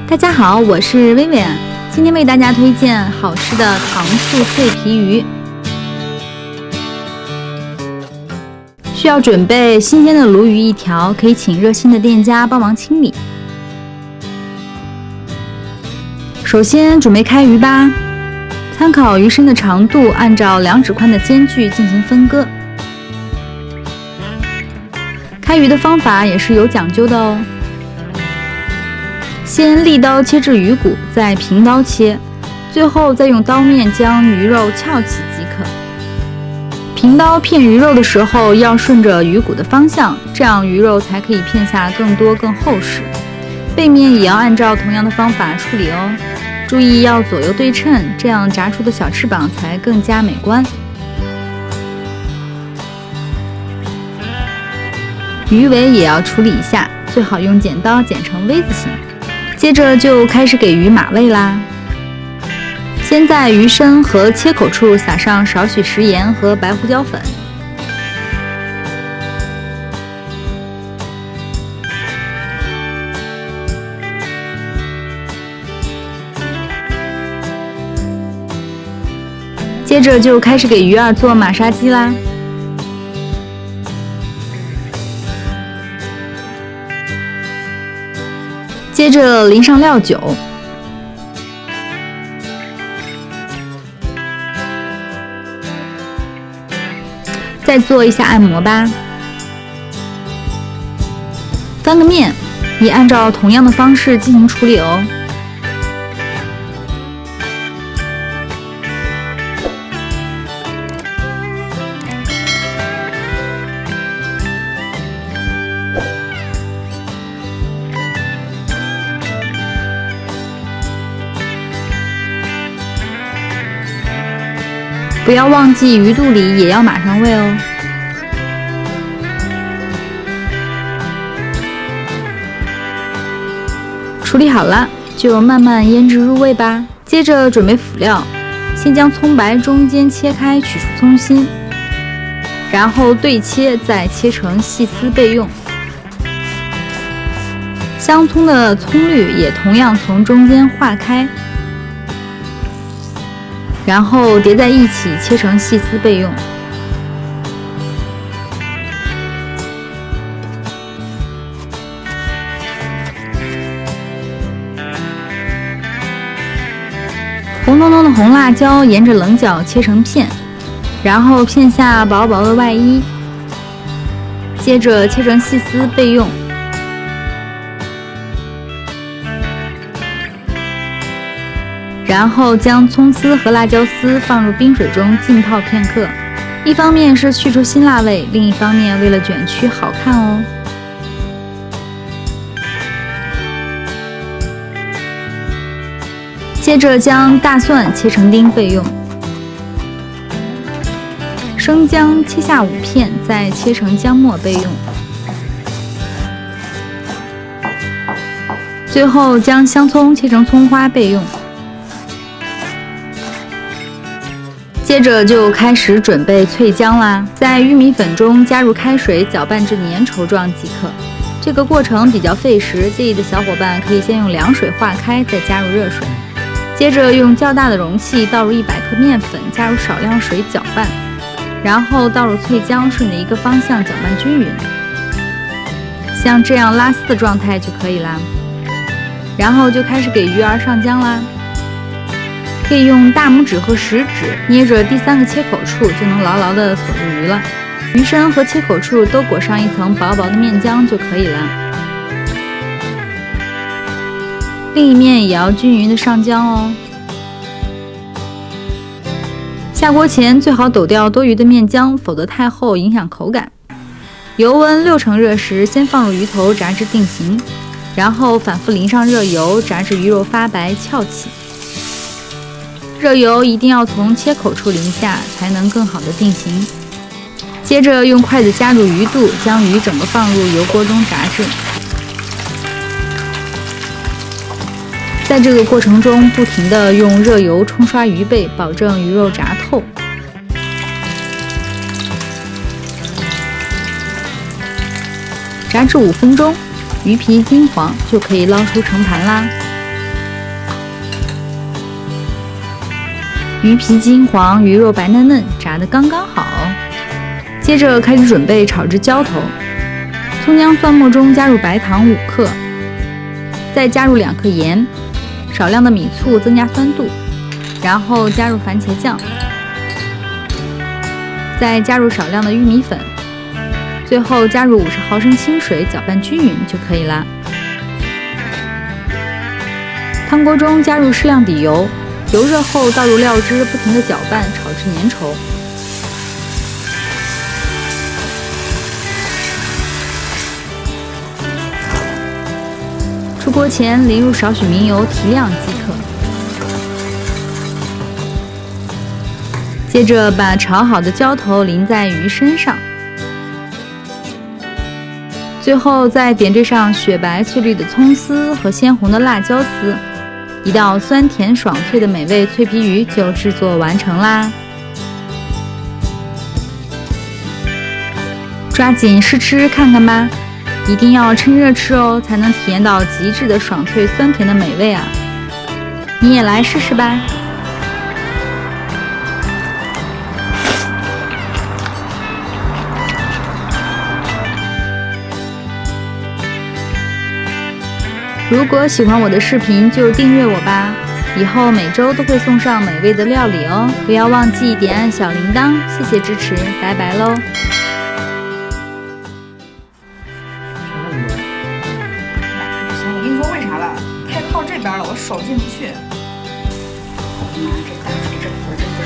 大家好，我是薇薇安，今天为大家推荐好吃的糖醋脆皮鱼。需要准备新鲜的鲈鱼1条，可以请热心的店家帮忙清理。首先准备开鱼吧，参考鱼身的长度，按照2指宽的间距进行分割。开鱼的方法也是有讲究的哦。先立刀切至鱼骨，再平刀切，最后再用刀面将鱼肉翘起即可。平刀片鱼肉的时候要顺着鱼骨的方向，这样鱼肉才可以片下更多更厚实。背面也要按照同样的方法处理哦，注意要左右对称，这样炸出的小翅膀才更加美观。鱼尾也要处理一下，最好用剪刀剪成 V 字形。接着就开始给鱼码味啦。先在鱼身和切口处撒上少许食盐和白胡椒粉，接着就开始给鱼儿做马杀鸡啦。接着淋上料酒，再做一下按摩吧。翻个面，也按照同样的方式进行处理哦。不要忘记鱼肚里也要码上味哦。处理好了，就慢慢腌制入味吧。接着准备辅料，先将葱白中间切开，取出葱心，然后对切，再切成细丝备用。香葱的葱绿也同样从中间划开，然后叠在一起切成细丝备用。红彤彤的红辣椒沿着棱角切成片，然后片下薄薄的外衣，接着切成细丝备用。然后将葱丝和辣椒丝放入冰水中浸泡片刻，一方面是去除辛辣味，另一方面为了卷曲好看哦。接着将大蒜切成丁备用，生姜切下5片，再切成姜末备用。最后将香葱切成葱花备用。接着就开始准备脆姜啦，在玉米粉中加入开水，搅拌至粘稠状即可。这个过程比较费时，介意的小伙伴可以先用凉水化开，再加入热水。接着用较大的容器倒入100克面粉，加入少量水搅拌，然后倒入脆姜，顺着一个方向搅拌均匀，像这样拉丝的状态就可以啦。然后就开始给鱼儿上姜啦。可以用大拇指和食指捏着第3个切口处，就能牢牢地锁住鱼了。鱼身和切口处都裹上一层薄薄的面浆就可以了。另一面也要均匀地上姜哦。下锅前最好抖掉多余的面浆，否则太厚影响口感。油温6成热时，先放入鱼头炸至定型，然后反复淋上热油，炸至鱼肉发白翘起。热油一定要从切口处淋下，才能更好的定型。接着用筷子夹入鱼肚，将鱼整个放入油锅中炸制。在这个过程中，不停地用热油冲刷鱼背，保证鱼肉炸透。炸至5分钟，鱼皮金黄就可以捞出盛盘啦。鱼皮金黄，鱼肉白嫩嫩，炸得刚刚好。接着开始准备炒制浇头，葱姜蒜末中加入白糖5克，再加入2克盐，少量的米醋增加酸度，然后加入番茄酱，再加入少量的玉米粉，最后加入50毫升清水，搅拌均匀就可以啦。汤锅中加入适量底油，油热后倒入料汁，不停地搅拌，炒至粘稠。出锅前淋入少许明油，提亮即可。接着把炒好的浇头淋在鱼身上，最后再点缀上雪白翠绿的葱丝和鲜红的辣椒丝，一道酸甜爽脆的美味脆皮鱼就制作完成啦！抓紧试吃看看吧，一定要趁热吃哦，才能体验到极致的爽脆酸甜的美味啊！你也来试试吧！如果喜欢我的视频，就订阅我吧，以后每周都会送上美味的料理哦！不要忘记点按小铃铛，谢谢支持，拜拜喽！行，我跟你说为啥吧？太靠这边了，我手进不去。妈，这